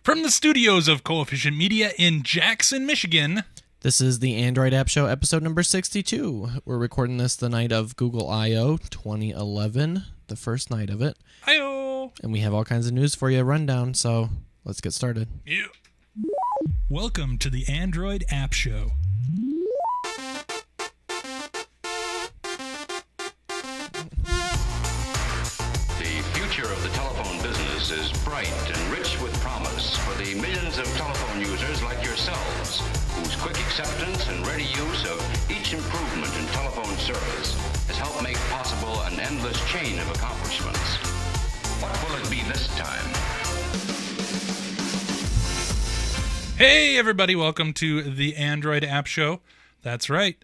From the studios of Coefficient Media in Jackson, Michigan. This is the Android App Show, episode number 62. We're recording this the night of Google I.O. 2011, the first night of it. I.O. And we have all kinds of news for you, rundown, so let's get started. Yeah. Welcome to the Android App Show. The future of the telephone business is bright and rich with promise for the millions of telephone users like yourselves, whose quick acceptance and ready use of each improvement in telephone service has helped make possible an endless chain of accomplishments. What will it be this time? Hey, everybody. Welcome to the Android App Show. That's right.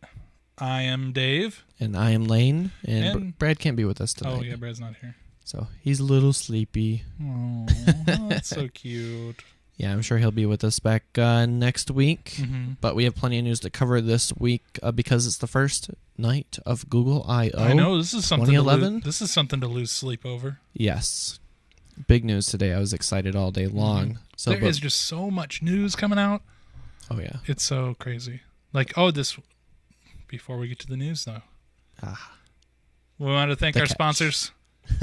I am Dave. And I am Lane, and Brad can't be with us tonight. Oh, yeah, Brad's not here. So he's a little sleepy. Oh, that's so cute. Yeah, I'm sure he'll be with us back next week. Mm-hmm. But we have plenty of news to cover this week because it's the first night of Google I.O. I know, this is something 2011. This is something to lose sleep over. Yes. Big news today. I was excited all day long. Mm-hmm. So there is just so much news coming out. Oh, yeah. It's so crazy. Before we get to the news, though. We want to thank our sponsors.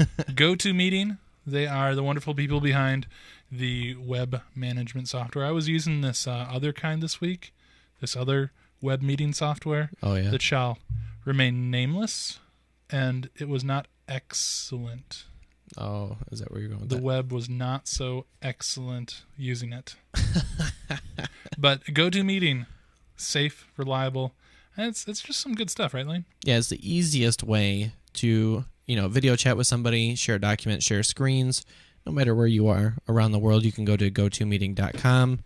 GoToMeeting. They are the wonderful people behind the web management software. I was using this other kind this week, this other web meeting software that shall remain nameless, and it was not excellent. Oh, is that where you're going with The that? web was not so excellent using it. But GoToMeeting, safe, reliable, and it's just some good stuff, right, Lane? Yeah, it's the easiest way to, video chat with somebody, share documents, share screens. No matter where you are around the world, you can go to gotomeeting.com,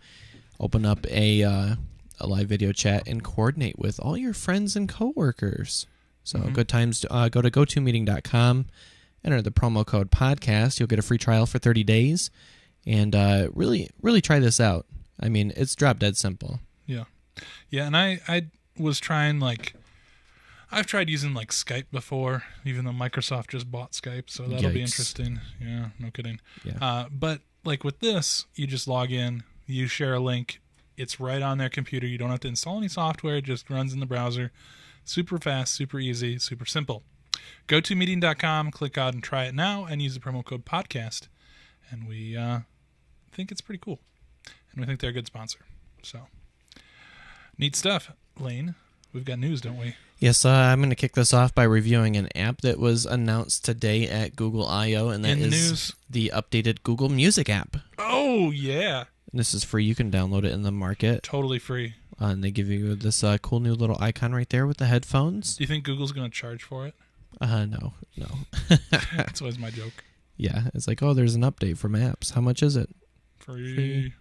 open up a live video chat, and coordinate with all your friends and coworkers. So good times to go to gotomeeting.com, enter the promo code podcast. You'll get a free trial for 30 days, and really, really try this out. I mean, it's drop dead simple. Yeah. Yeah, and I was trying, I've tried using, Skype before, even though Microsoft just bought Skype, so that'll be interesting. Yeah, no kidding. Yeah. But, with this, you just log in, you share a link, it's right on their computer. You don't have to install any software. It just runs in the browser. Super fast, super easy, super simple. GoToMeeting.com, click on and try it now, and use the promo code podcast. And we think it's pretty cool. And we think they're a good sponsor. So, neat stuff. Lane, we've got news, don't we? Yes, I'm going to kick this off by reviewing an app that was announced today at Google I.O., and that is the updated Google Music app. Oh, yeah. And this is free. You can download it in the market. Totally free. And they give you this cool new little icon right there with the headphones. Do you think Google's going to charge for it? No. That's always my joke. Yeah, it's like, there's an update for Maps. How much is it? Free.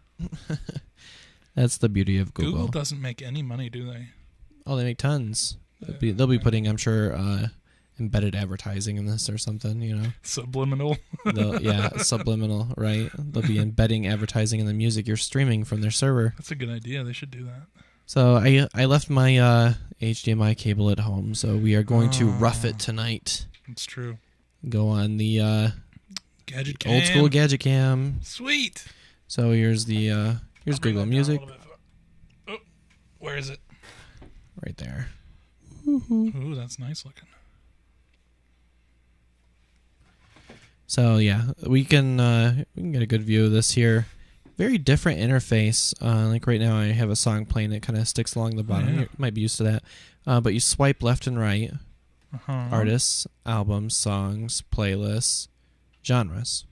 That's the beauty of Google. Google doesn't make any money, do they? Oh, they make tons. They'll be putting, I'm sure, embedded advertising in this or something, Subliminal. Subliminal, right? They'll be embedding advertising in the music you're streaming from their server. That's a good idea. They should do that. So I left my HDMI cable at home, so we are going to rough it tonight. It's true. Go on the Gadget Cam. old school Gadget Cam. Sweet. So here's the here's Google Music. Oh, where is it? Right there. Ooh, that's nice looking. So yeah, we can get a good view of this here. Very different interface. Right now, I have a song playing that kind of sticks along the bottom. Yeah. You might be used to that. But you swipe left and right. Artists, albums, songs, playlists, genres.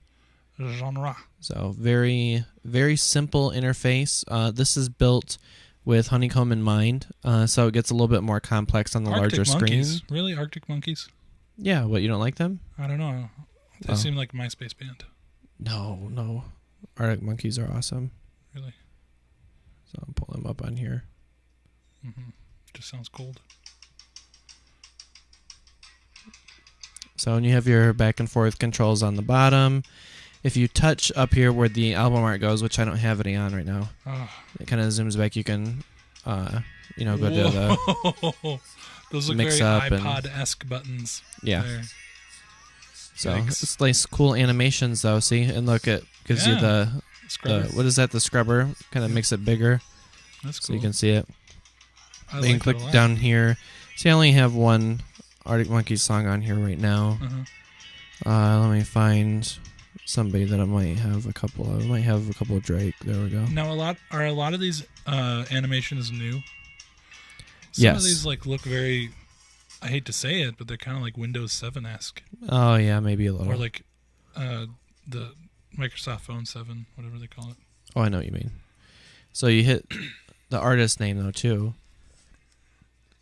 Genre. So very, very simple interface. This is built with Honeycomb in mind, so it gets a little bit more complex on the larger screen. Really? Arctic Monkeys? Yeah, what, you don't like them? I don't know. They seem like a MySpace band. No. Arctic Monkeys are awesome. Really? So I'll pull them up on here. Just sounds cold. So when you have your back and forth controls on the bottom, if you touch up here where the album art goes, which I don't have any on right now, it kind of zooms back. You can, go to the Those look mix very up iPod-esque buttons. Yeah. There. So it's nice, cool animations though. See, and look, it gives you the Scrubber. what is that? The scrubber kind of makes it bigger, That's so cool. you can see it. I Then like click that a lot. down here. See, I only have one Arctic Monkeys song on here right now. Let me find somebody that I might have a couple of. I might have a couple of Drake. There we go. Now, a lot of these animations new? Some Yes. of these look very. I hate to say it, but they're kind of like Windows 7-esque, Oh yeah, maybe a little. or like the Microsoft Phone 7, whatever they call it. Oh, I know what you mean. So you hit the artist name though too,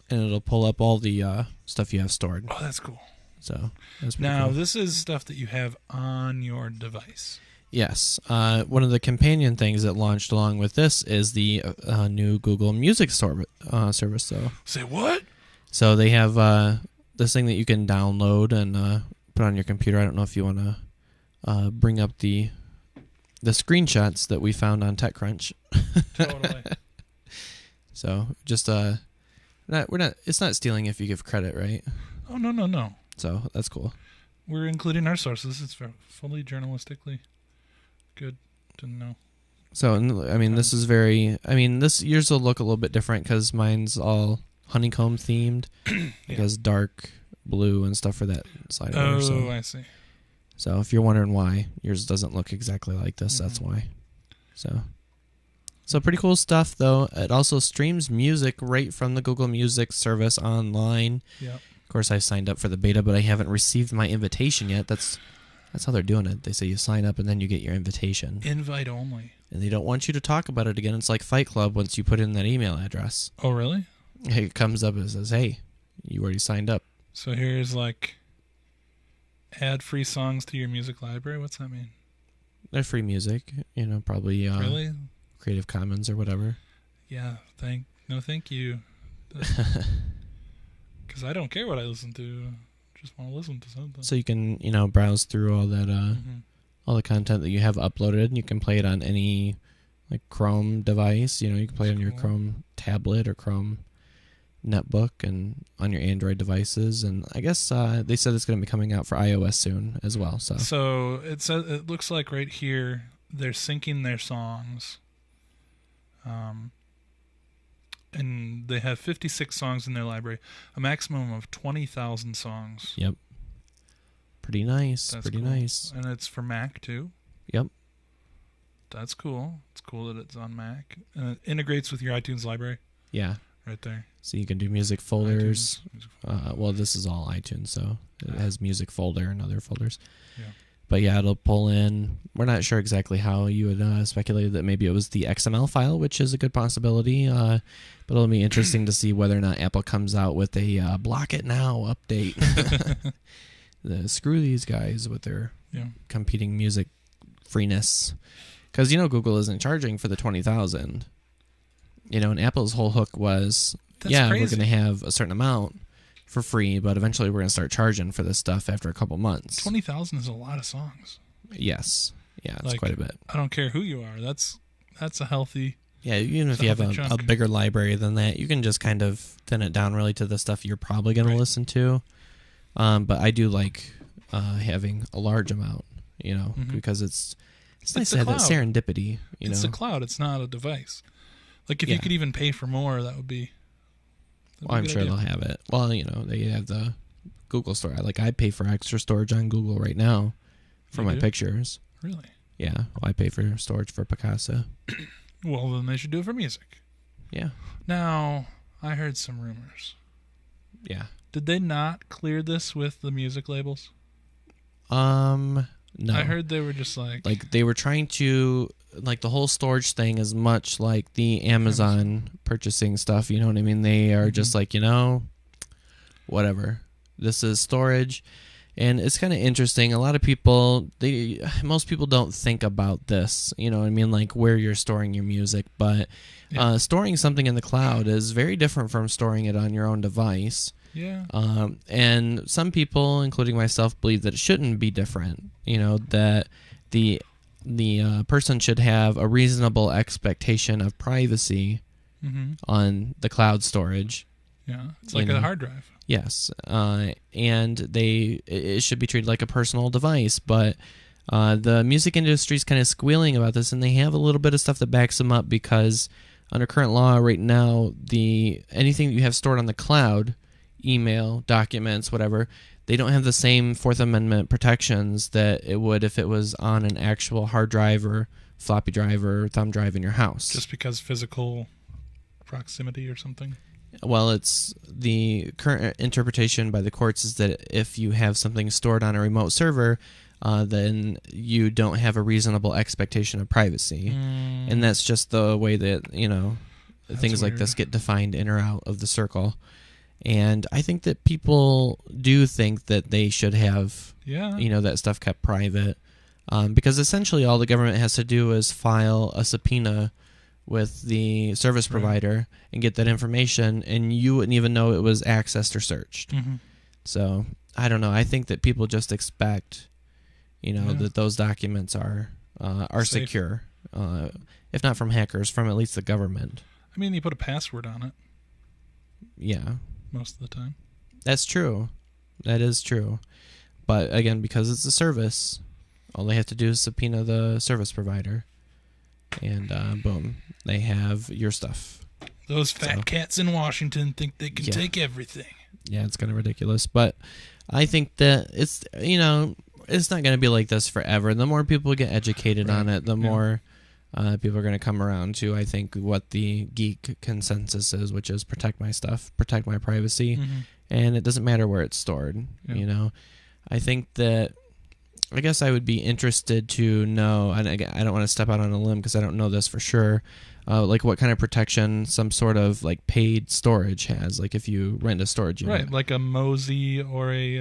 and it'll pull up all the stuff you have stored. Oh, that's cool. So that's pretty Now, cool. this is stuff that you have on your device. Yes, one of the companion things that launched along with this is the new Google Music service. Say what? So they have this thing that you can download and put on your computer. I don't know if you want to bring up the screenshots that we found on TechCrunch. Totally. So just we're not. It's not stealing if you give credit, right? Oh, no. So that's cool. We're including our sources. It's fully journalistically good to know. So I mean, this is very. I mean, yours will look a little bit different because mine's all honeycomb themed. It has dark blue and stuff for that side. Oh, so. I see. So if you're wondering why yours doesn't look exactly like this, that's why. So pretty cool stuff, though. It also streams music right from the Google Music service online. Yep. Of course, I signed up for the beta, but I haven't received my invitation yet. That's how they're doing it. They say you sign up and then you get your invitation. Invite only. And they don't want you to talk about it again. It's like Fight Club once you put in that email address. Oh, really? It comes up and says, hey, you already signed up. So here's add free songs to your music library. What's that mean? They're free music, probably Really? Creative Commons or whatever. Yeah. Thank you. Because I don't care what I listen to. Just want to listen to something. So you can, browse through all that, all the content that you have uploaded, and you can play it on any, Chrome device. You can play it on your Chrome tablet or Chrome netbook and on your Android devices. And I guess they said it's going to be coming out for iOS soon as well. So it looks like right here they're syncing their songs. And they have 56 songs in their library, a maximum of 20,000 songs. Yep. Pretty nice. That's pretty cool. nice. And it's for Mac too. Yep. That's cool. It's cool that it's on Mac. And it integrates with your iTunes library Yeah. right there. So you can do music folders. iTunes, music folder. Well, this is all iTunes, so it has music folder and other folders. Yeah. But yeah, it'll pull in. We're not sure exactly how. You would speculate that maybe it was the XML file, which is a good possibility. But it'll be interesting to see whether or not Apple comes out with a block it now update. Screw these guys with their competing music freeness. Because, Google isn't charging for the 20,000. And Apple's whole hook was, That's we're crazy. going to have a certain amount for free, but eventually we're going to start charging for this stuff after a couple months. 20,000 is a lot of songs. Yes. Yeah, it's quite a bit. I don't care who you are. That's a healthy. Yeah, even if you have a bigger library than that, you can just kind of thin it down really to the stuff you're probably going to listen to. But I do like having a large amount, because it's nice to have that serendipity. It's a cloud. It's not a device. If you could even pay for more, that would be. Well, I'm sure they'll have it. Well, they have the Google store. I pay for extra storage on Google right now for my pictures. Really? Yeah, well, I pay for storage for Picasa. Well, then they should do it for music. Yeah. Now, I heard some rumors. Yeah. Did they not clear this with the music labels? No. I heard they were just they were trying to the whole storage thing is much like the Amazon purchasing stuff, you know what I mean? They are just whatever. This is storage. And it's kind of interesting. A lot of people, most people don't think about this, you know what I mean? Where you're storing your music. But storing something in the cloud is very different from storing it on your own device. Yeah. And some people, including myself, believe that it shouldn't be different. That the person should have a reasonable expectation of privacy on the cloud storage. Yeah, it's like a hard drive. Yes, and it should be treated like a personal device. But The music industry is kind of squealing about this, and they have a little bit of stuff that backs them up because under current law right now, anything that you have stored on the cloud, email, documents, whatever, they don't have the same Fourth Amendment protections that it would if it was on an actual hard drive or floppy drive or thumb drive in your house. Just because physical proximity or something? Well, it's the current interpretation by the courts is that if you have something stored on a remote server, then you don't have a reasonable expectation of privacy. And that's just the way that, things like this get defined in or out of the circle. And I think that people do think that they should have, that stuff kept private. Because essentially all the government has to do is file a subpoena with the service provider and get that information, and you wouldn't even know it was accessed or searched. Mm-hmm. So, I don't know. I think that people just expect, that those documents are secure. If not from hackers, from at least the government. I mean, you put a password on it. Yeah. Most of the time. That's true. That is true. But again, because it's a service, all they have to do is subpoena the service provider. And boom, they have your stuff. Those fat cats in Washington think they can take everything. Yeah, it's kind of ridiculous. But I think that it's, it's not going to be like this forever. The more people get educated on it, the more people are going to come around to, I think, what the geek consensus is, which is protect my stuff, protect my privacy, and it doesn't matter where it's stored. I think that, I guess I would be interested to know, and again, I don't want to step out on a limb because I don't know this for sure, like what kind of protection some sort of like paid storage has, like if you rent a storage unit. Right, like a Mozy or a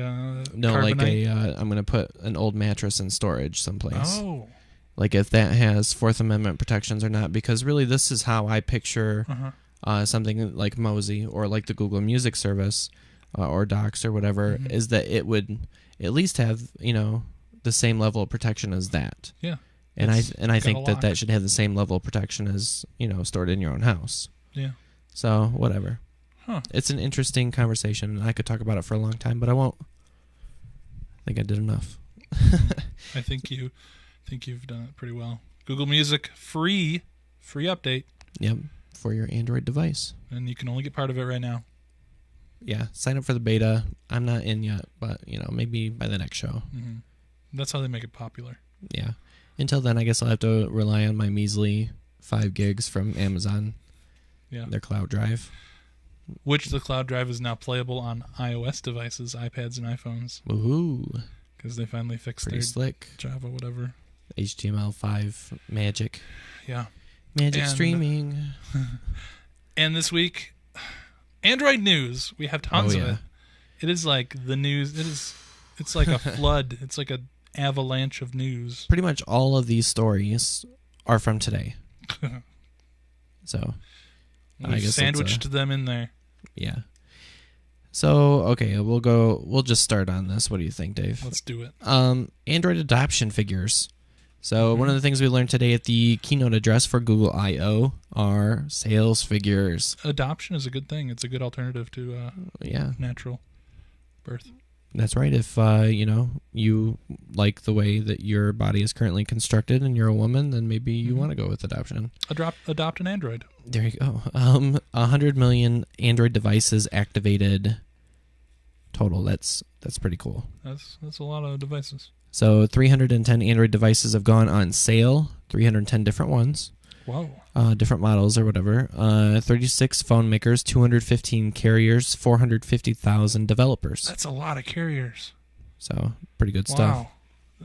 no, Carbonite? like I'm going to put an old mattress in storage someplace. Oh. Like if that has Fourth Amendment protections or not, because really this is how I picture something like Mozy or like the Google Music service or Docs or whatever, is that it would at least have, the same level of protection as that. Yeah. And I think that should have the same level of protection as, stored in your own house. Yeah. So, whatever. Huh. It's an interesting conversation, and I could talk about it for a long time, but I won't. I think I did enough. I think you've done it pretty well. Google Music, free update. Yep, for your Android device. And you can only get part of it right now. Yeah, sign up for the beta. I'm not in yet, but, maybe by the next show. Mm-hmm. That's how they make it popular. Yeah. Until then, I guess I'll have to rely on my measly 5 gigs from Amazon. Yeah. Their cloud drive. Which the cloud drive is now playable on iOS devices, iPads and iPhones. Woohoo. Because they finally fixed Pretty their slick. Java, whatever. HTML5 magic. Yeah. Magic streaming. And this week, Android news. We have tons of it. It is like the news. It's like a flood. It's like an avalanche of news. Pretty much all of these stories are from today. So I guess sandwiched them in there. Yeah. So, okay, we'll just start on this. What do you think, Dave? Let's do it. Android adoption figures. So, one of the things we learned today at the keynote address for Google I/O are sales figures. Adoption is a good thing. It's a good alternative to natural birth. That's right. If you like the way that your body is currently constructed and you're a woman, then maybe you want to go with adoption. Adopt an Android. There you go. 100 million Android devices activated total. That's pretty cool. That's a lot of devices. So 310 Android devices have gone on sale. 310 different ones. Whoa. Different models or whatever. 36 phone makers, 215 carriers, 450,000 developers. That's a lot of carriers. So, pretty good stuff. Wow.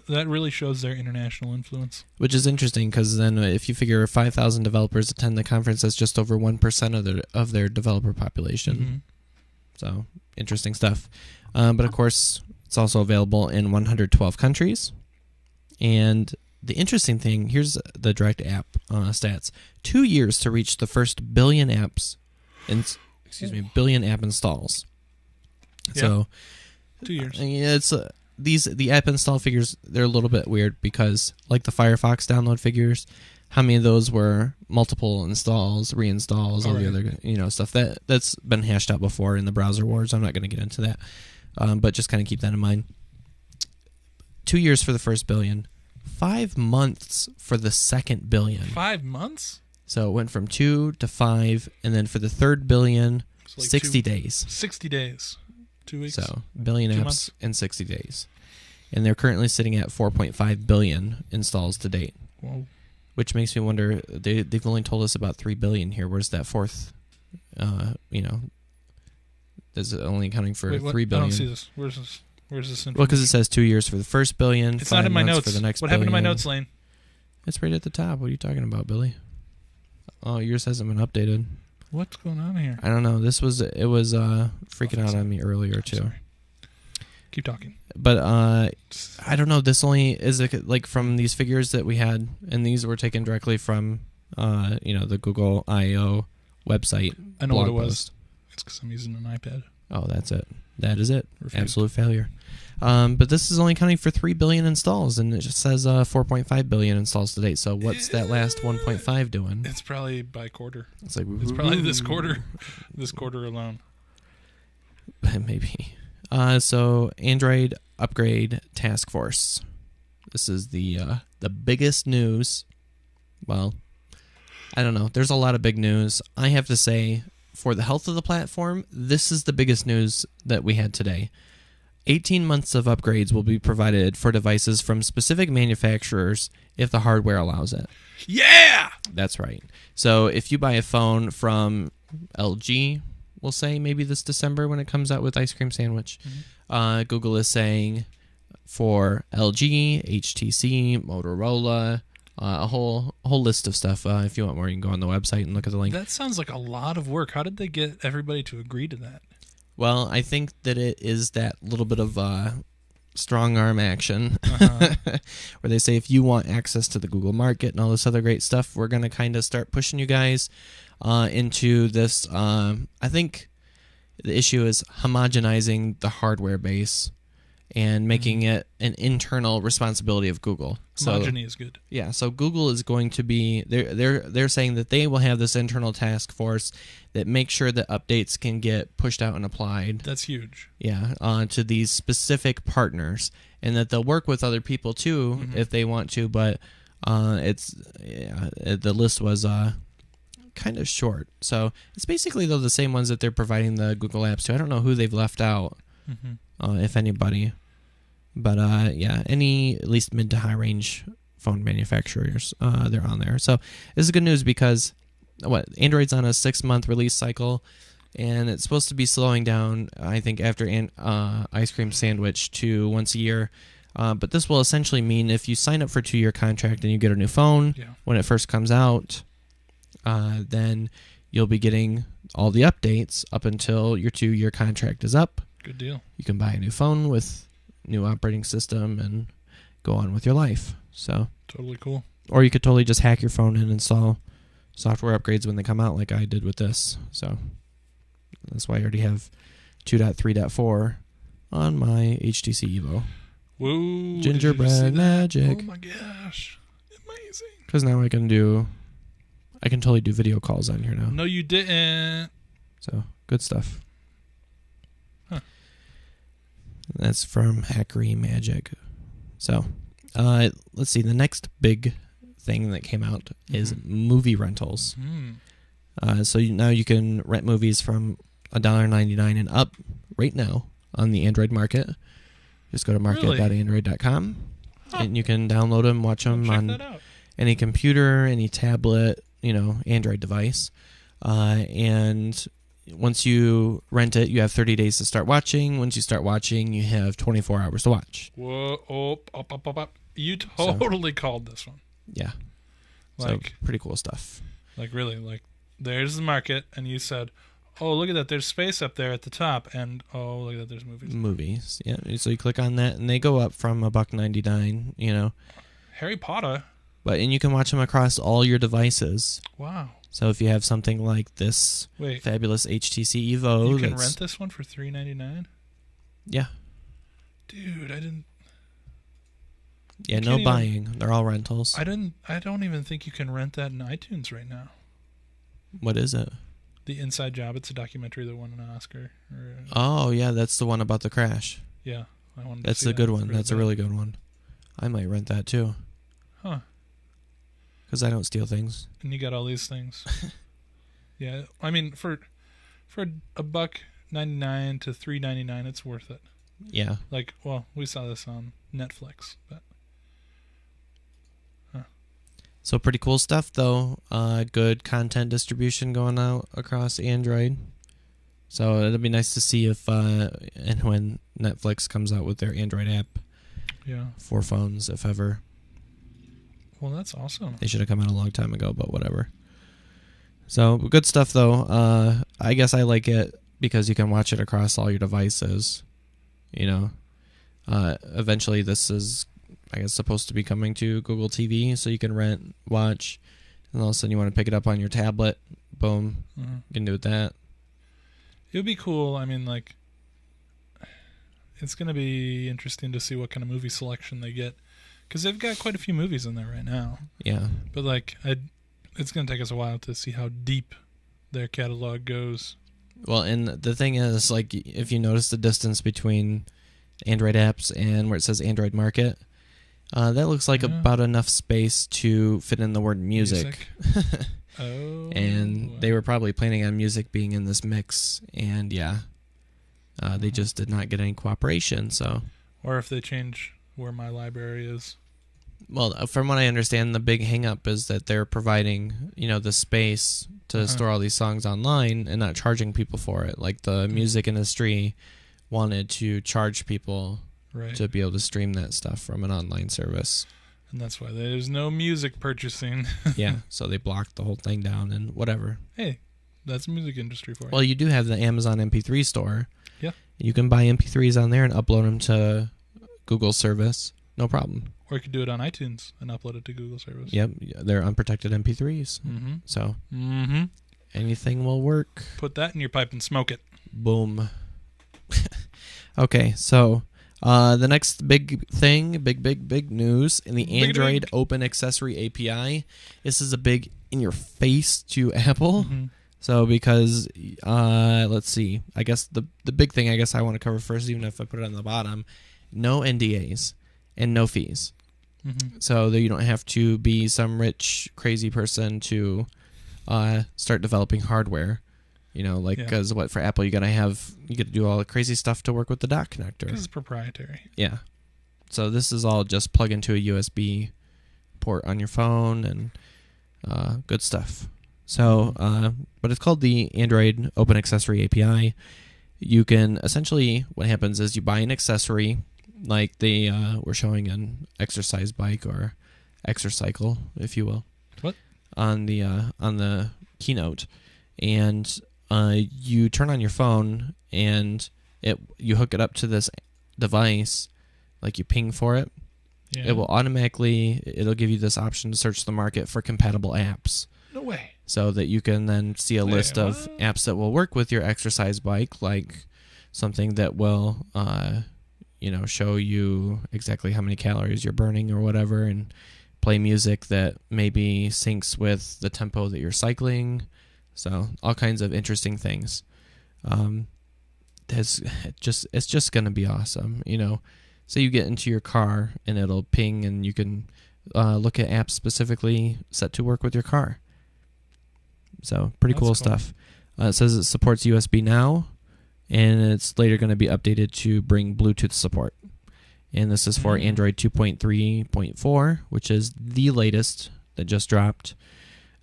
That really shows their international influence. Which is interesting because then if you figure 5,000 developers attend the conference, that's just over 1% of their developer population. Mm-hmm. So, interesting stuff. But of course, it's also available in 112 countries. And the interesting thing, here's the direct app stats. 2 years to reach the first billion apps, billion app installs. Yeah. So 2 years. It's the app install figures. They're a little bit weird because, like the Firefox download figures, how many of those were multiple installs, reinstalls, all the other stuff that's been hashed out before in the browser wars. I'm not going to get into that, but just kind of keep that in mind. 2 years for the first billion. 5 months for the second billion. 5 months? So it went from 2 to 5, and then for the third billion, So like 60 days. 60 days. 2 weeks. So billion 2 apps months. in 60 days. And they're currently sitting at 4.5 billion installs to date, Whoa. which makes me wonder, they've only told us about 3 billion here. Where's that fourth, is it only accounting for Wait, what? 3 billion? I don't see this. Where's this? Where's this? Well, because it says 2 years for the first billion, It's 5 not in my months notes. for the next What billion. happened to my notes, Lane? It's right at the top. What are you talking about, Billy? Oh, yours hasn't been updated. What's going on here? I don't know. It was freaking out on me earlier too. Sorry. Keep talking. But I don't know. This only is like from these figures that we had, and these were taken directly from the Google I/O website. I know what it blog was. post. It's because I'm using an iPad. Oh, that's it. That is it. Refused. Absolute failure. But this is only counting for 3 billion installs, and it just says 4.5 billion installs to date. So what's that last 1.5 doing? It's probably by quarter. It's like It's probably this quarter. This quarter alone. Maybe. So Android upgrade task force. This is the biggest news. Well, I don't know. There's a lot of big news. I have to say, for the health of the platform, this is the biggest news that we had today. 18 months of upgrades will be provided for devices from specific manufacturers if the hardware allows it. Yeah! That's right. So if you buy a phone from LG, we'll say maybe this December when it comes out with Ice Cream Sandwich, Google is saying for LG, HTC, Motorola, a whole list of stuff. If you want more, you can go on the website and look at the link. That sounds like a lot of work. How did they get everybody to agree to that? Well, I think that it is that little bit of strong arm action where they say if you want access to the Google market and all this other great stuff, we're going to kind of start pushing you guys into this. I think the issue is homogenizing the hardware base and making it an internal responsibility of Google. Homogeny is good. Yeah, so Google is going to be they're saying that they will have this internal task force that makes sure that updates can get pushed out and applied. That's huge. Yeah, to these specific partners, and that they'll work with other people too if they want to. But the list was kind of short, so it's basically though the same ones that they're providing the Google apps to. I don't know who they've left out, if anybody. But any at least mid to high range phone manufacturers, they're on there. So this is good news because Android's on a 6-month release cycle, and it's supposed to be slowing down, I think, after Ice Cream Sandwich to once a year. But this will essentially mean if you sign up for a 2-year contract and you get a new phone when it first comes out, then you'll be getting all the updates up until your 2-year contract is up. Good deal. You can buy a new phone with new operating system and go on with your life. So Totally cool. or you could totally just hack your phone and install software upgrades when they come out, like I did with this. So that's why I already have 2.3.4 on my HTC Evo. Whoa! Gingerbread magic. Oh my gosh! Amazing. Because now I can totally do video calls on here now. No, you didn't. So good stuff. Huh. That's from Hackery Magic. So let's see. The next big thing that came out is movie rentals. So now you can rent movies from $1.99 and up right now on the Android market. Just go to market.android.com and you can download them, watch them on any computer, any tablet, Android device. And once you rent it, you have 30 days to start watching. Once you start watching, you have 24 hours to watch. Whoa! Up. You totally called this one. Yeah. Like, so pretty cool stuff. Like really, like there's the market, and you said, "Oh, look at that! There's space up there at the top," and oh, look at that! There's movies. Movies, yeah. So you click on that, and they go up from $1.99. Harry Potter. And you can watch them across all your devices. Wow. So if you have something like this fabulous HTC Evo, you can rent this one for $3.99. Yeah. Dude, I didn't. Yeah, no buying. They're all rentals. I don't even think you can rent that in iTunes right now. What is it? The Inside Job. It's a documentary that won an Oscar. Oh yeah, that's the one about the crash. Yeah, That's a good one. That's a really good one. I might rent that too. Huh. Because I don't steal things. And you got all these things. Yeah, I mean, for $1.99 to $3.99, it's worth it. Yeah. Like, well, we saw this on Netflix, but So pretty cool stuff, though. Good content distribution going out across Android. So it'll be nice to see if and when Netflix comes out with their Android app yeah. for phones, if ever. Well, that's awesome. They should have come out a long time ago, but whatever. So good stuff, though. I guess I like it because you can watch it across all your devices. You know, eventually this is, I guess, supposed to be coming to Google TV, so you can rent, watch, and all of a sudden you want to pick it up on your tablet. Boom, you can do that. It would be cool. I mean, like, it's going to be interesting to see what kind of movie selection they get, because they've got quite a few movies in there right now. Yeah. But, like, it's going to take us a while to see how deep their catalog goes. Well, and the thing is, like, if you notice the distance between Android apps and where it says Android Market, that looks like about enough space to fit in the word music. Oh. And they were probably planning on music being in this mix, and yeah, they just did not get any cooperation. So, or if they change where my library is. Well, from what I understand, the big hang-up is that they're providing, the space to store all these songs online and not charging people for it. Like the music industry wanted to charge people to be able to stream that stuff from an online service. And that's why there's no music purchasing. Yeah, so they blocked the whole thing down and whatever. Hey, that's the music industry for you. Well, you do have the Amazon MP3 store. Yeah. You can buy MP3s on there and upload them to Google service. No problem. Or you could do it on iTunes and upload it to Google service. Yep, they're unprotected MP3s. Mm-hmm. So anything will work. Put that in your pipe and smoke it. Boom. Okay, so the next big thing, big news in the Android Open Accessory API. This is a big in your face to Apple. Mm-hmm. So because let's see, I guess the big thing I guess I want to cover first, even if I put it on the bottom, no NDAs and no fees. Mm-hmm. So that you don't have to be some rich crazy person to start developing hardware. Because for Apple you got to do all the crazy stuff to work with the dock connector. Because it's proprietary. Yeah. So this is all just plug into a USB port on your phone and good stuff. So, but it's called the Android Open Accessory API. You can essentially, what happens is you buy an accessory, like they were showing an exercise bike or exercycle, if you will. What? On the keynote, and you turn on your phone and you hook it up to this device, like you ping for it. Yeah. It will it'll give you this option to search the market for compatible apps. No way. So that you can then see a list of apps that will work with your exercise bike, like something that will, show you exactly how many calories you're burning or whatever, and play music that maybe syncs with the tempo that you're cycling. So all kinds of interesting things. It's just going to be awesome. So you get into your car and it'll ping and you can look at apps specifically set to work with your car. So pretty cool stuff. It says it supports USB now, and it's later going to be updated to bring Bluetooth support. And this is for Android 2.3.4, which is the latest that just dropped,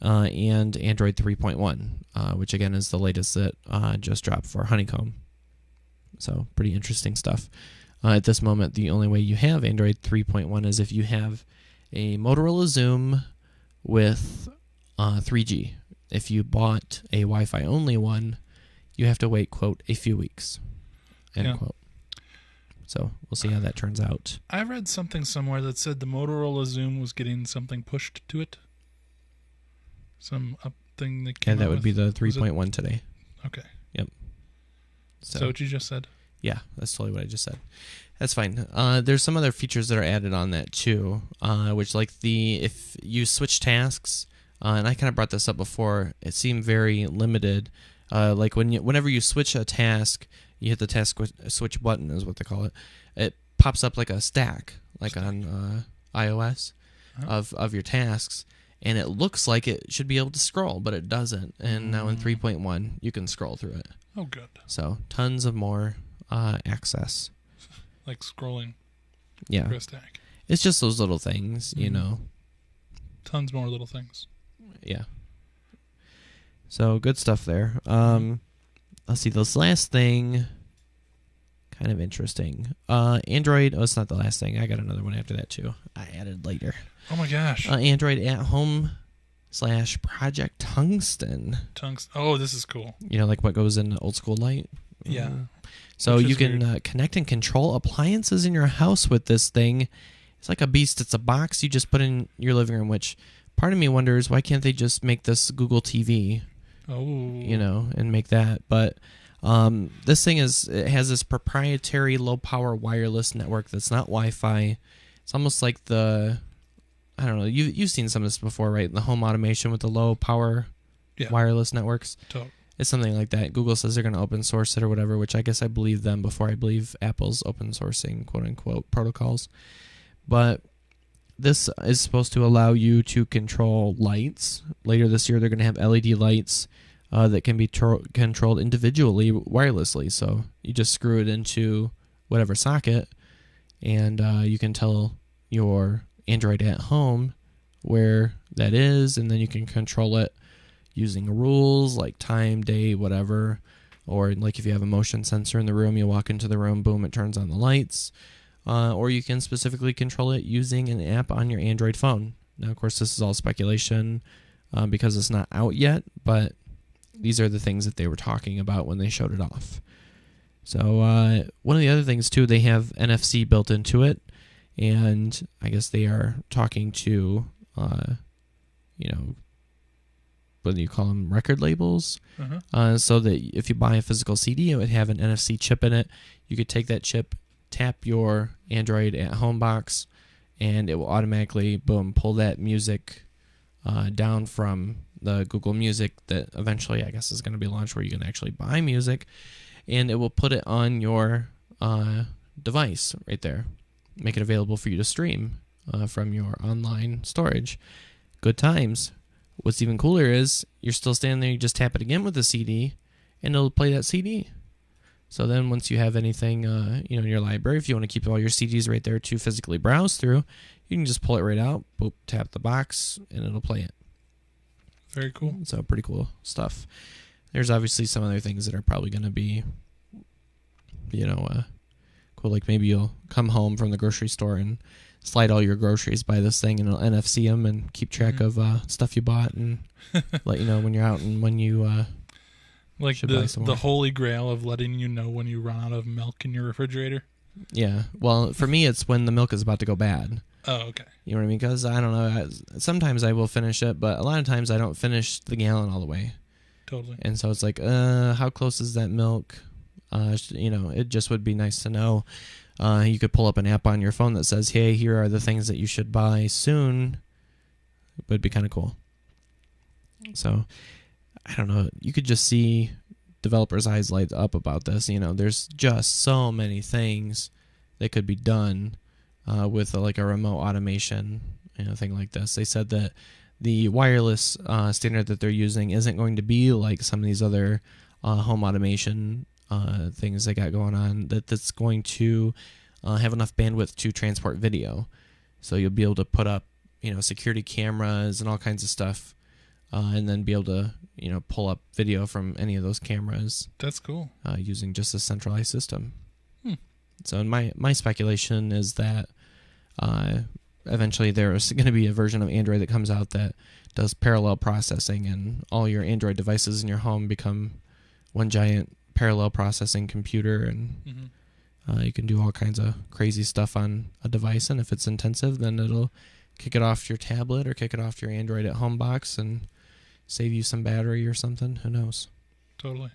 and Android 3.1, which again is the latest that just dropped for Honeycomb. So pretty interesting stuff. At this moment, the only way you have Android 3.1 is if you have a Motorola Zoom with 3G. If you bought a Wi-Fi only one, you have to wait, quote, a few weeks, end quote. So we'll see how that turns out. I read something somewhere that said the Motorola Zoom was getting something pushed to it. Some up thing that came And that would be the 3.1 today. Okay. Yep. So what you just said? Yeah, that's totally what I just said. That's fine. There's some other features that are added on that too, which like if you switch tasks, and I kind of brought this up before, it seemed very limited. Like whenever you switch a task, you hit the task switch button is what they call it. It pops up like a stack, like on iOS. of your tasks, and it looks like it should be able to scroll, but it doesn't. And now in 3.1, you can scroll through it. Oh, good. So tons of more access. Like scrolling. Yeah. For a stack. It's just those little things, you know. Tons more little things. Yeah. So good stuff there. Let's see, this last thing, kind of interesting. Android, it's not the last thing. I got another one after that too. I added later. Oh my gosh. Android at Home / Project Tungsten. Oh, this is cool. You know, like what goes in old school light? Yeah. So you can connect and control appliances in your house with this thing. It's like a beast. It's a box you just put in your living room, which part of me wonders, why can't they just make this Google TV? Oh. You know, and make that. But this thing it has this proprietary low power wireless network that's not Wi-Fi. It's almost like I don't know, you've seen some of this before, right? The home automation with the low power wireless networks. Totally. It's something like that. Google says they're going to open source it or whatever, which I guess I believe them before I believe Apple's open sourcing, quote unquote, protocols. But this is supposed to allow you to control lights. Later this year, they're going to have LED lights that can be controlled individually wirelessly. So you just screw it into whatever socket, and you can tell your Android at home where that is, and then you can control it using rules like time, day, whatever. Or like if you have a motion sensor in the room, you walk into the room, boom, it turns on the lights. Or you can specifically control it using an app on your Android phone. Now, of course, this is all speculation because it's not out yet, but these are the things that they were talking about when they showed it off. So one of the other things, too, they have NFC built into it, and I guess they are talking to, what do you call them, record labels? So that if you buy a physical CD, it would have an NFC chip in it. You could take that chip, tap your Android at home box, and it will automatically, boom, pull that music down from the Google Music that eventually I guess is going to be launched where you can actually buy music, and it will put it on your device right there. Make it available for you to stream from your online storage. Good times. What's even cooler is you're still standing there, you just tap it again with the CD, and it'll play that CD. So then once you have anything in your library, if you want to keep all your CDs right there to physically browse through, you can just pull it right out, boop, tap the box, and it'll play it. Very cool. So pretty cool stuff. There's obviously some other things that are probably going to be, cool. Like maybe you'll come home from the grocery store and slide all your groceries by this thing, and it'll NFC them and keep track of stuff you bought and let you know when you're out and when you like the holy grail of letting you know when you run out of milk in your refrigerator. Yeah. Well, for me, it's when the milk is about to go bad. Oh, okay. You know what I mean? Because I don't know. Sometimes I will finish it, but a lot of times I don't finish the gallon all the way. Totally. And so it's like, how close is that milk? It just would be nice to know. You could pull up an app on your phone that says, hey, here are the things that you should buy soon. It would be kind of cool. So, I don't know. You could just see developers' eyes light up about this. There's just so many things that could be done with a remote automation, thing like this. They said that the wireless standard that they're using isn't going to be like some of these other home automation things they got going on, that's going to have enough bandwidth to transport video. So you'll be able to put up, security cameras and all kinds of stuff, and then be able to, pull up video from any of those cameras. That's cool. Using just a centralized system. So my speculation is that eventually there's going to be a version of Android that comes out that does parallel processing, and all your Android devices in your home become one giant parallel processing computer, and you can do all kinds of crazy stuff on a device, and if it's intensive, then it'll kick it off your tablet or kick it off your Android at home box and save you some battery or something. Who knows? Totally.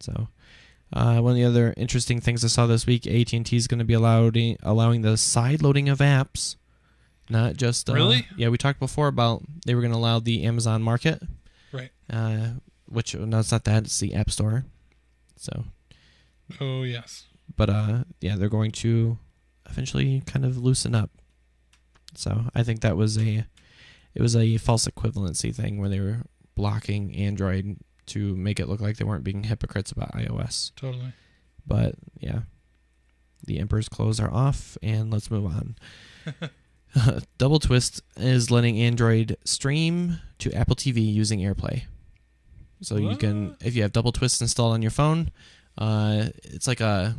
So one of the other interesting things I saw this week, AT&T is going to be allowing the side loading of apps, not just really. Yeah, we talked before about they were going to allow the Amazon Market, right? Which no, it's not that; it's the App Store. So. Oh yes. But they're going to eventually kind of loosen up So I think that was a false equivalency thing where they were blocking Android to make it look like they weren't being hypocrites about iOS. Totally. But yeah, the emperor's clothes are off, and let's move on. Double Twist is letting Android stream to Apple TV using AirPlay. So you can, if you have Double Twist installed on your phone, it's like a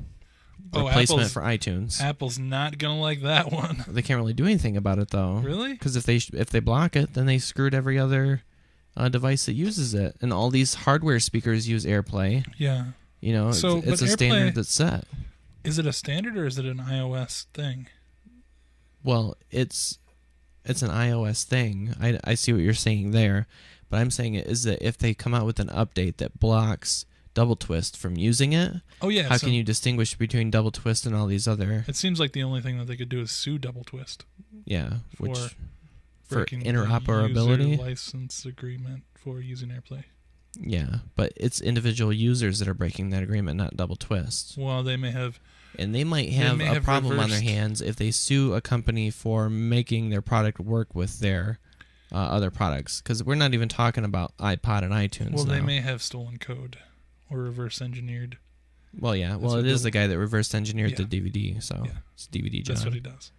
replacement for iTunes. Apple's not gonna like that one. They can't really do anything about it though. Really? Because if they block it, then they screwed every other device that uses it, and all these hardware speakers use AirPlay. Yeah. You know, So, it's a but standard that's set. Is it a standard or is it an iOS thing? Well, it's an iOS thing. I see what you're saying there, but I'm saying is that if they come out with an update that blocks Double Twist from using it, oh yeah, how can you distinguish between Double Twist and all these other? It seems like the only thing that they could do is sue Double Twist. Yeah, which for breaking interoperability, the user license agreement for using AirPlay. Yeah, but it's individual users that are breaking that agreement, not Double Twist. Well, they may have. And they might have a problem on their hands if they sue a company for making their product work with their other products. Because we're not even talking about iPod and iTunes. Well, now. they may have stolen code or reverse engineered. Well, yeah. Well, it is the guy that reverse engineered the DVD, so it's DVD John. That's what he does.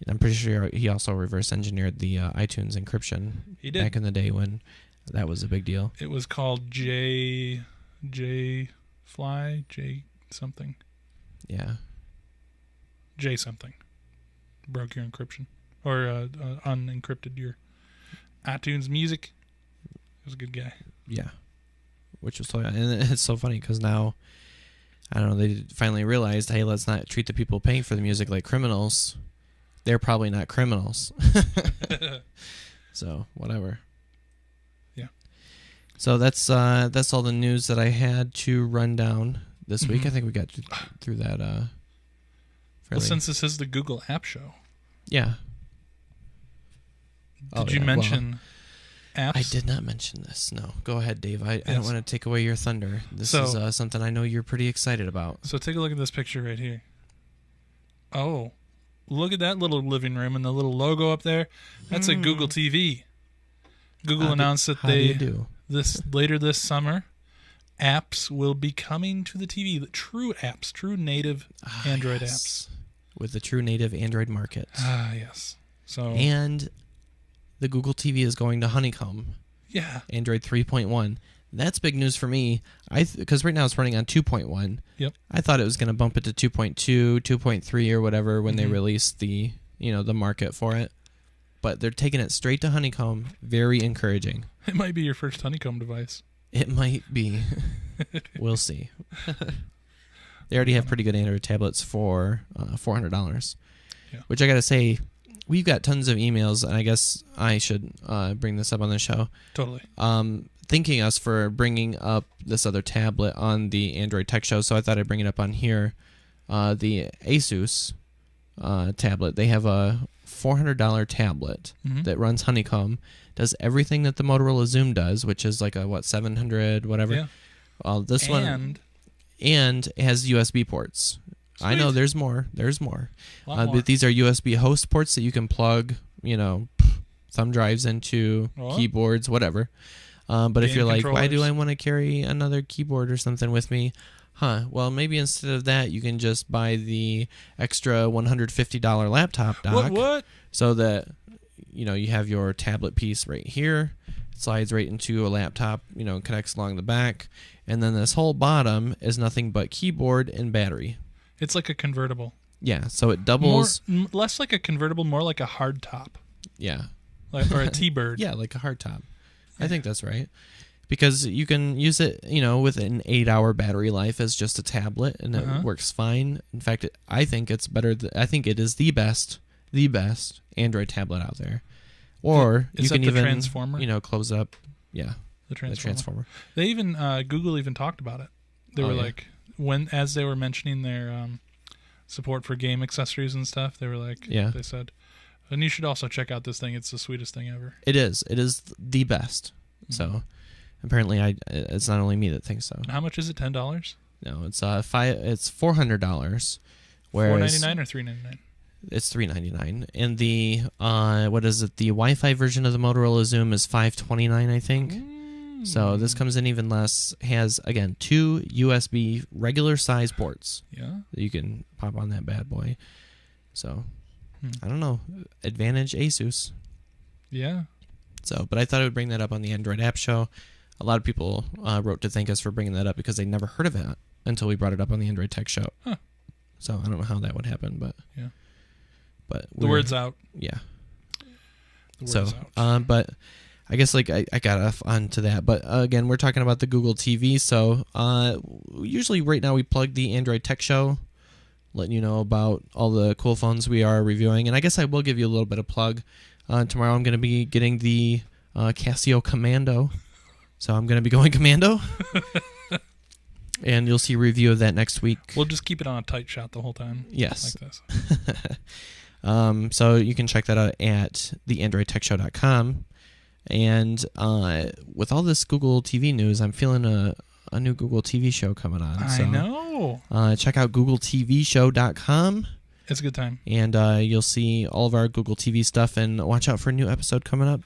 I'm pretty sure he also reverse engineered the iTunes encryption. He did. Back in the day when that was a big deal. It was called J something. Yeah. J something. Broke your encryption. Or unencrypted your iTunes music. He was a good guy. Yeah. Which was totally, and it's so funny because now, I don't know, they finally realized, hey, let's not treat the people paying for the music like criminals. They're probably not criminals. So, whatever. Yeah. So that's all the news that I had to run down this week. I think we got through that well, since this is the Google App Show. Yeah. Did you mention apps? I did not mention this. No. Go ahead, Dave. I don't want to take away your thunder. This is something I know you're pretty excited about. So take a look at this picture right here. Oh, look at that little living room and the little logo up there. That's a Google TV. Google announced that later this summer, apps will be coming to the TV. True apps, true native Android apps. With the true native Android market. Yes. So and the Google TV is going to Honeycomb. Yeah. Android 3.1. That's big news for me. Because right now it's running on 2.1. Yep. I thought it was going to bump it to 2.2, 2.3 or whatever when they released the market for it. But they're taking it straight to Honeycomb. Very encouraging. It might be your first Honeycomb device. It might be. We'll see. They already have pretty good Android tablets for $400. Yeah. Which I got to say, we've got tons of emails, and I guess I should bring this up on the show. Totally. Thanking us for bringing up this other tablet on the Android Tech Show, so I thought I'd bring it up on here. The Asus tablet. They have a $400 tablet that runs Honeycomb, does everything that the Motorola Zoom does, which is like a 700 whatever. Yeah. This one and it has USB ports. Sweet. I know there's more. But these are USB host ports that you can plug, thumb drives into, keyboards, whatever. But if you're like, why do I want to carry another keyboard or something with me? Well, maybe instead of that, you can just buy the extra $150 laptop dock. What? So that, you have your tablet piece right here. It slides right into a laptop, connects along the back. And then this whole bottom is nothing but keyboard and battery. It's like a convertible. Yeah, so it doubles. Less like a convertible, more like a hard top. Yeah. Or a T-bird. Yeah, like a hard top. I think that's right. Because you can use it, with an 8-hour battery life as just a tablet, and it works fine. In fact, I think it's better. I think it is the best Android tablet out there. Or you can even, Transformer? Close up. Yeah, the Transformer. They even Google even talked about it. They were like, as they were mentioning their support for game accessories and stuff, they were like, they said, and you should also check out this thing. It's the sweetest thing ever. It is the best. So apparently, it's not only me that thinks so. How much is it? $10? No, it's $400. $499 or $399? It's $399, and the what is it? The Wi-Fi version of the Motorola Zoom is $529, I think. So this comes in even less. Has again 2 USB regular size ports. Yeah. That you can pop on that bad boy. So I don't know. Advantage Asus. Yeah. So, but I thought I would bring that up on the Android App Show. A lot of people wrote to thank us for bringing that up because they never heard of it until we brought it up on the Android Tech Show. Huh. So I don't know how that would happen, but yeah. But the word's out. Yeah. The word's out. But I guess like I got off onto that. But again, we're talking about the Google TV. So usually right now we plug the Android Tech Show, letting you know about all the cool phones we are reviewing. And I guess I will give you a little bit of plug. Tomorrow I'm going to be getting the Casio Commando. So I'm going to be going Commando. And you'll see a review of that next week. We'll just keep it on a tight shot the whole time. Yes. Like this. So you can check that out at theandroidtechshow.com. And with all this Google TV news, I'm feeling a new Google TV show coming on. I know. Check out googletvshow.com. It's a good time. And you'll see all of our Google TV stuff. And watch out for a new episode coming up.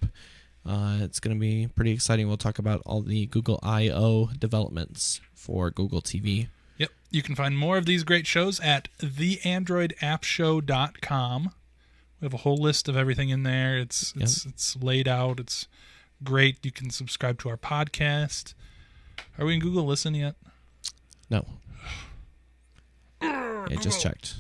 It's going to be pretty exciting. We'll talk about all the Google I/O developments for Google TV. Yep. You can find more of these great shows at theandroidappshow.com. We have a whole list of everything in there. It's laid out. It's great. You can subscribe to our podcast. Are we in Google Listen yet? No. I just checked.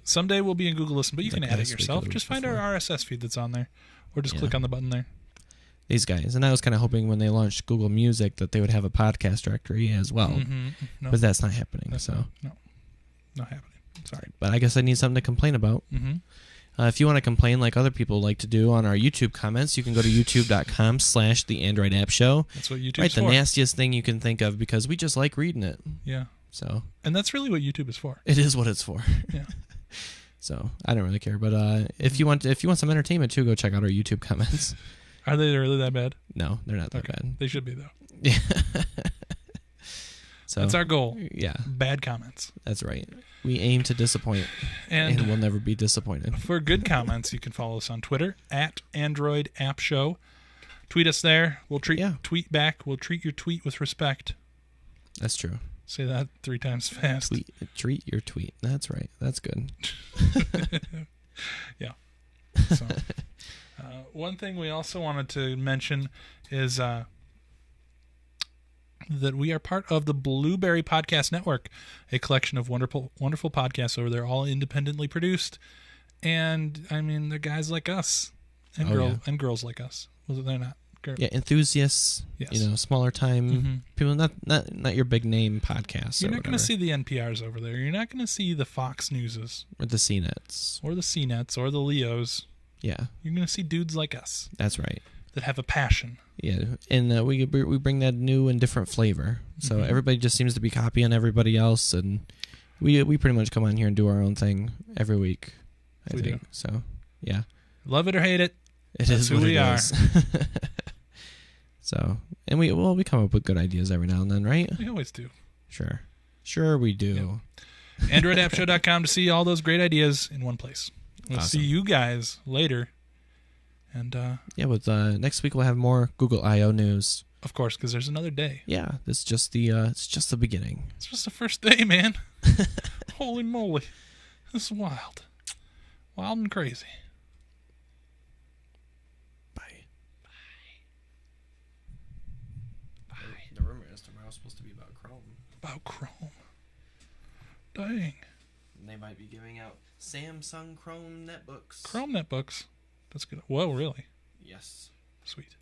Someday we'll be in Google Listen, but you Like can add it last week yourself. or the Just week find before. our RSS feed that's on there. Or just click on the button there. These guys. And I was kind of hoping when they launched Google Music that they would have a podcast directory as well. Mm-hmm. No, But that's not happening. that's So, not happening. Sorry. But I guess I need something to complain about. Mm-hmm. If you want to complain like other people like to do on our YouTube comments, you can go to youtube.com/theandroidappshow. That's what YouTube's Write the for. nastiest thing you can think of because we just like reading it. Yeah. So And that's really what YouTube is for. it is what it's for. Yeah. So I don't really care. But if you want some entertainment too, go check out our YouTube comments. Are they really that bad? No, they're not that Okay. bad. They should be, though. Yeah. So That's our goal. Yeah, Bad comments. that's right. We aim to disappoint, and we'll never be disappointed. For good comments, you can follow us on Twitter at Android App Show. Tweet us there. We'll tweet back. We'll treat your tweet with respect. That's true. Say that 3 times fast. Treat your tweet. That's right. That's good. Yeah. So, one thing we also wanted to mention is that we are part of the Blueberry Podcast Network, a collection of wonderful podcasts over there, all independently produced. And I mean, they're guys like us and and girls like us. Well, they're not. Yeah, enthusiasts. Yes. Smaller time people, not your big name podcasts. You're not going to see the NPRs over there. You're not going to see the Fox Newses or the CNETs or the CNETs or the Leos. Yeah, You're going to see dudes like us that's right. that have a passion. Yeah, and we bring that new and different flavor. So everybody just seems to be copying everybody else, and we pretty much come on here and do our own thing every week. I think do. so. Yeah, Love it or hate it. it That's is who what we it are. is. So, and we come up with good ideas every now and then, right? We always do. Sure we do. AndroidAppShow.com to see all those great ideas in one place. We'll Awesome. see you guys later. And, With next week we'll have more Google I/O news. of course, because there's another day. Yeah, this is just it's just the beginning. It's just the first day, man. Holy moly. This is wild. Wild and crazy. Bye. The rumor is tomorrow's supposed to be about Chrome. About Chrome. Dang. And they might be giving out Samsung Chrome netbooks. Chrome netbooks. That's good. Whoa, really? Yes. Sweet.